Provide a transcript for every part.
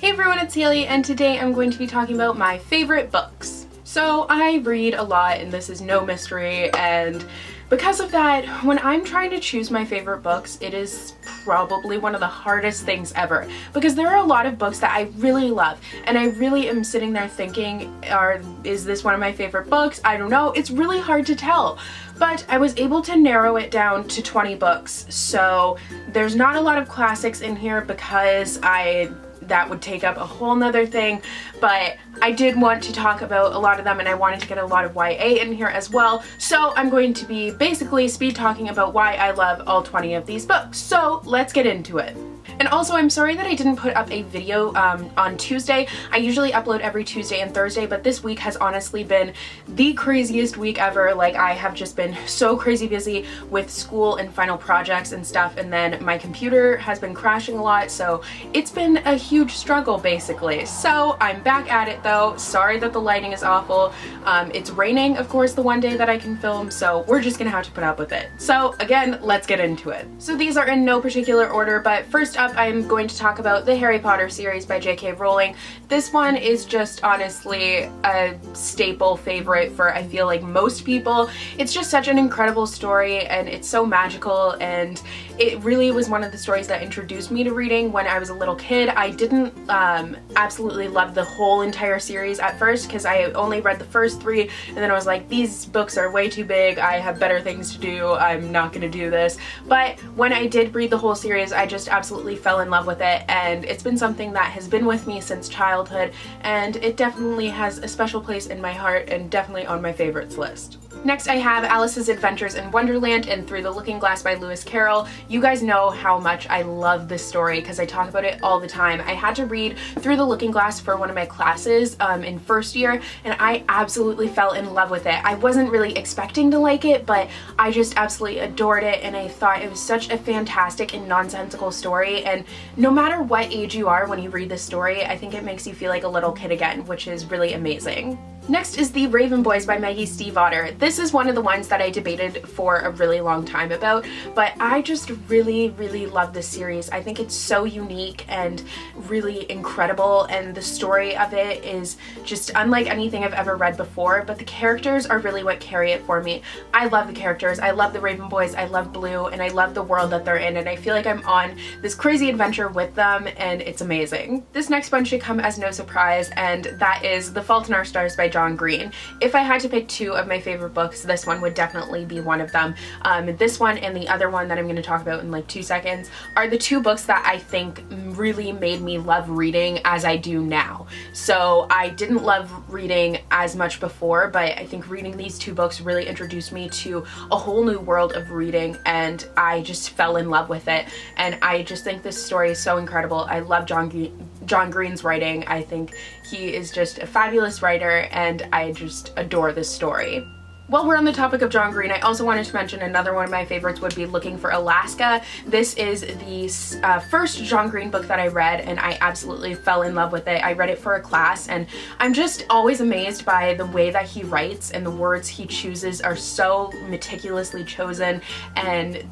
Hey everyone, it's Haley, and today I'm going to be talking about my favorite books. So I read a lot, and this is no mystery, and because of that, when I'm trying to choose my favorite books, it is probably one of the hardest things ever, because there are a lot of books that I really love, and I really am sitting there thinking, is this one of my favorite books? I don't know. It's really hard to tell. But I was able to narrow it down to 20 books, so there's not a lot of classics in here because that would take up a whole nother thing, but I did want to talk about a lot of them, and I wanted to get a lot of YA in here as well, so I'm going to be basically speed talking about why I love all 20 of these books. So let's get into it. And also, I'm sorry that I didn't put up a video on Tuesday. I usually upload every Tuesday and Thursday, but this week has honestly been the craziest week ever. Like, I have just been so crazy busy with school and final projects and stuff, and then my computer has been crashing a lot, so it's been a huge struggle basically. So I'm back at it though. Sorry that the lighting is awful. It's raining, of course, the one day that I can film, so we're just gonna have to put up with it. So again, let's get into it. So these are in no particular order, but first up, I'm going to talk about the Harry Potter series by J.K. Rowling. This one is just honestly a staple favorite for, I feel like, most people. It's just such an incredible story, and it's so magical, and it really was one of the stories that introduced me to reading when I was a little kid. I didn't absolutely love the whole entire series at first because I only read the first 3, and then I was like, these books are way too big, I have better things to do, I'm not gonna do this. But when I did read the whole series, I just absolutely fell in love with it, and it's been something that has been with me since childhood, and it definitely has a special place in my heart and definitely on my favorites list. Next, I have Alice's Adventures in Wonderland and Through the Looking Glass by Lewis Carroll. You guys know how much I love this story because I talk about it all the time. I had to read Through the Looking Glass for one of my classes in first year, and I absolutely fell in love with it. I wasn't really expecting to like it, but I just absolutely adored it, and I thought it was such a fantastic and nonsensical story, and no matter what age you are when you read this story, I think it makes you feel like a little kid again, which is really amazing. Next is The Raven Boys by Maggie Stiefvater. This is one of the ones that I debated for a really long time about, but I just really, really love this series. I think it's so unique and really incredible, and the story of it is just unlike anything I've ever read before, but the characters are really what carry it for me. I love the characters, I love the Raven Boys, I love Blue, and I love the world that they're in, and I feel like I'm on this crazy adventure with them, and it's amazing. This next one should come as no surprise, and that is The Fault in Our Stars by John Green. If I had to pick 2 of my favorite books, this one would definitely be one of them. This one and the other one that I'm going to talk about in like 2 seconds are the 2 books that I think really made me love reading as I do now. So I didn't love reading as much before, but I think reading these 2 books really introduced me to a whole new world of reading, and I just fell in love with it, and I just think this story is so incredible. I love John Green's writing. I think he is just a fabulous writer, and I just adore this story. While we're on the topic of John Green, I also wanted to mention another one of my favorites would be Looking for Alaska. This is the first John Green book that I read, and I absolutely fell in love with it. I read it for a class, and I'm just always amazed by the way that he writes, and the words he chooses are so meticulously chosen, and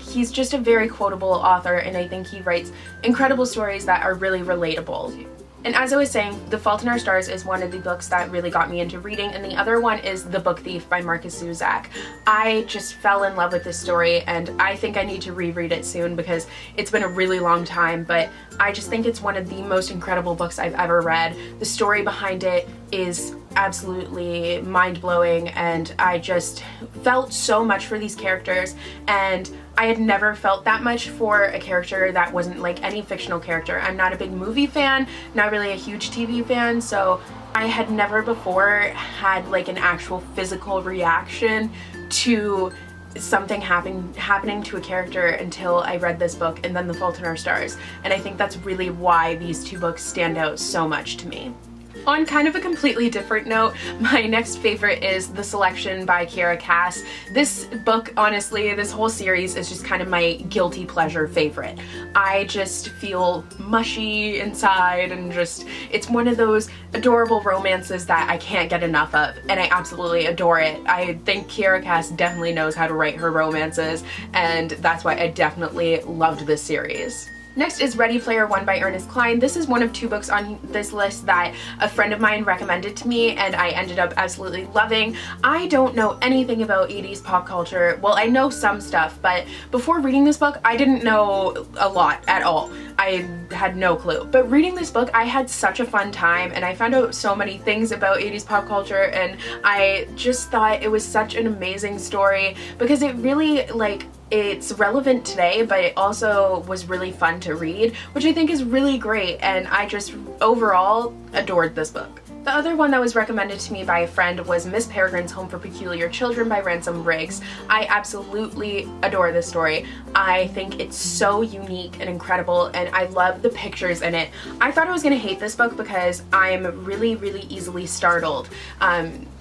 he's just a very quotable author, and I think he writes incredible stories that are really relatable. And as I was saying, The Fault in Our Stars is one of the books that really got me into reading, and the other one is The Book Thief by Markus Zusak. I just fell in love with this story, and I think I need to reread it soon because it's been a really long time, but I just think it's one of the most incredible books I've ever read. The story behind it is absolutely mind-blowing, and I just felt so much for these characters, and I had never felt that much for a character that wasn't like any fictional character. I'm not a big movie fan, not really a huge TV fan, so I had never before had like an actual physical reaction to something happening to a character until I read this book and then The Fault in Our Stars, and I think that's really why these 2 books stand out so much to me. On kind of a completely different note, my next favorite is The Selection by Kiera. This book, honestly, this whole series is just kind of my guilty pleasure favorite. I just feel mushy inside, and it's one of those adorable romances that I can't get enough of, and I absolutely adore it. I think Kiera definitely knows how to write her romances, and that's why I definitely loved this series. Next is Ready Player One by Ernest Cline. This is one of 2 books on this list that a friend of mine recommended to me and I ended up absolutely loving. I don't know anything about 80s pop culture. Well, I know some stuff, but before reading this book, I didn't know a lot at all. I had no clue. But reading this book, I had such a fun time and I found out so many things about 80s pop culture, and I just thought it was such an amazing story because it really, it's relevant today, but it also was really fun to read, which I think is really great, and I just overall adored this book. The other one that was recommended to me by a friend was Miss Peregrine's Home for Peculiar Children by Ransom. I absolutely adore this story. I think it's so unique and incredible, and I love the pictures in it. I thought I was gonna hate this book because I'm really easily startled.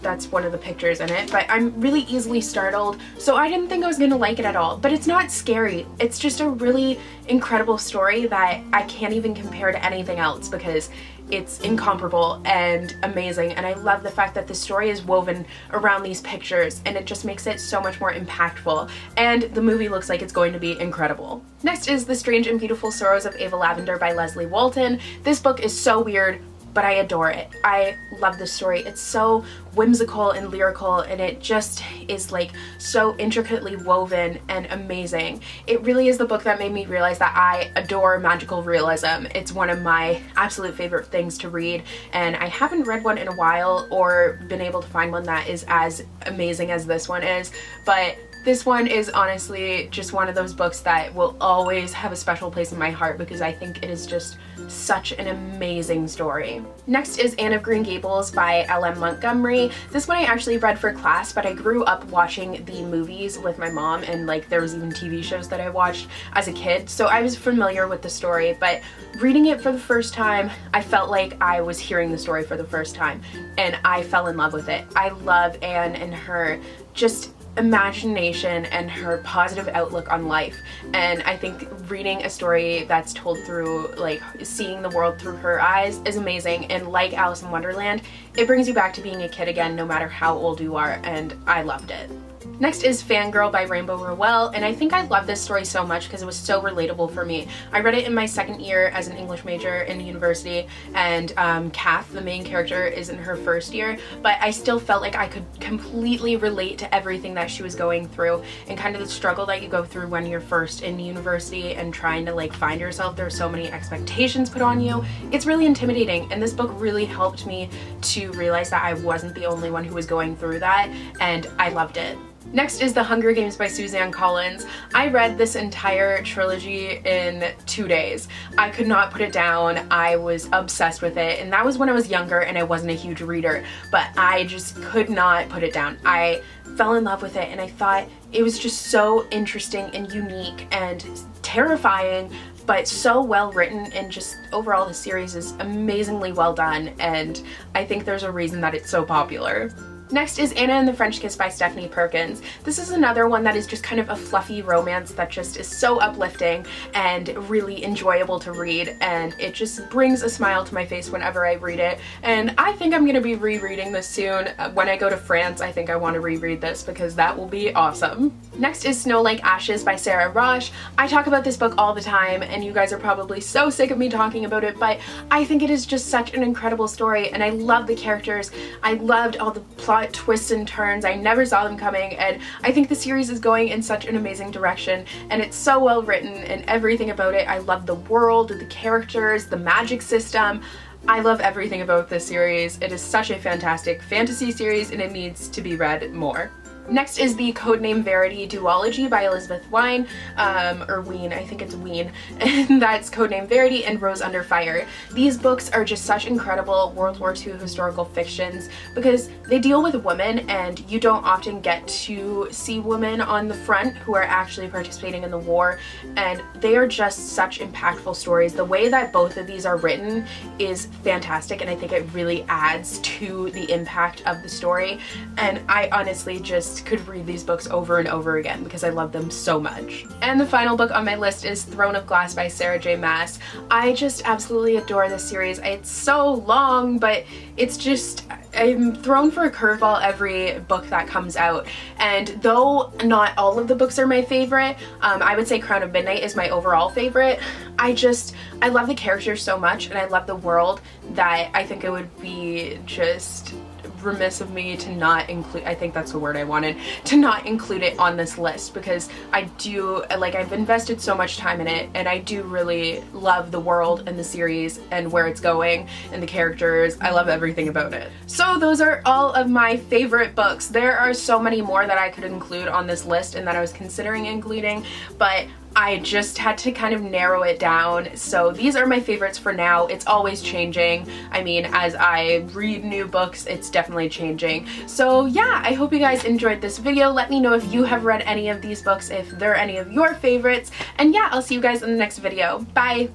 That's one of the pictures in it, but I'm really easily startled, so I didn't think I was gonna like it at all. But it's not scary. It's just a really incredible story that I can't even compare to anything else because it's incomparable and amazing, and I love the fact that the story is woven around these pictures and it just makes it so much more impactful, and the movie looks like it's going to be incredible. Next is The Strange and Beautiful Sorrows of Lavender by Leslye Walton. This book is so weird, but I adore it. I love this story. It's so whimsical and lyrical, and it just is so intricately woven and amazing. It really is the book that made me realize that I adore magical realism. It's one of my absolute favorite things to read, and I haven't read one in a while or been able to find one that is as amazing as this one is, but this one is honestly just one of those books that will always have a special place in my heart because I think it is just such an amazing story. Next is Anne of Green Gables by L.M. Montgomery. This one I actually read for class, but I grew up watching the movies with my mom, and there was even TV shows that I watched as a kid, so I was familiar with the story, but reading it for the first time, I felt like I was hearing the story for the first time, and I fell in love with it. I love Anne and her just imagination and her positive outlook on life, and I think reading a story that's told through seeing the world through her eyes is amazing, and like Alice in Wonderland, it brings you back to being a kid again no matter how old you are, and I loved it. Next is Fangirl by Rainbow Rowell, and I think I love this story so much because it was so relatable for me. I read it in my second year as an English major in university, and Kath, the main character, is in her first year, but I still felt like I could completely relate to everything that she was going through and kind of the struggle that you go through when you're first in university and trying to find yourself. There's so many expectations put on you. It's really intimidating, and this book really helped me to realize that I wasn't the only one who was going through that, and I loved it. Next is The Hunger Games by Suzanne Collins. I read this entire trilogy in 2 days. I could not put it down. I was obsessed with it, and that was when I was younger and I wasn't a huge reader, but I just could not put it down. I fell in love with it, and I thought it was just so interesting and unique and terrifying, but so well written, and just overall the series is amazingly well done, and I think there's a reason that it's so popular. Next is Anna and the French Kiss by Stephanie Perkins. This is another one that is just kind of a fluffy romance that just is so uplifting and really enjoyable to read, and it just brings a smile to my face whenever I read it, and I think I'm going to be rereading this soon. When I go to France, I think I want to reread this because that will be awesome. Next is Snow Like Ashes by Sara Raasch. I talk about this book all the time, and you guys are probably so sick of me talking about it, but I think it is just such an incredible story, and I love the characters. I loved all the plot twists and turns. I never saw them coming, and I think the series is going in such an amazing direction, and it's so well written and everything about it. I love the world, the characters, the magic system. I love everything about this series. It is such a fantastic fantasy series, and it needs to be read more. Next is the Codename Verity duology by Elizabeth Wein, or Wein, I think it's Wein, and that's Codename Verity and Rose Under Fire. These books are just such incredible World War II historical fictions because they deal with women, and you don't often get to see women on the front who are actually participating in the war, and they are just such impactful stories. The way that both of these are written is fantastic, and I think it really adds to the impact of the story, and I honestly just could read these books over and over again because I love them so much. And the final book on my list is Throne of Glass by Sarah J. Maas. I just absolutely adore this series. It's so long, but it's just I'm thrown for a curveball every book that comes out, and though not all of the books are my favorite, I would say Crown of Midnight is my overall favorite. I love the characters so much, and I love the world, that I think it would be just remiss of me to not include, I think that's the word I wanted, to not include it on this list, because I do, like, I've invested so much time in it, and I do really love the world and the series and where it's going and the characters. I love everything about it. So those are all of my favorite books. There are so many more that I could include on this list and that I was considering including, but I just had to kind of narrow it down. So these are my favorites for now. It's always changing. I mean, as I read new books, it's definitely changing. So yeah, I hope you guys enjoyed this video. Let me know if you have read any of these books, if they're any of your favorites. And yeah, I'll see you guys in the next video. Bye!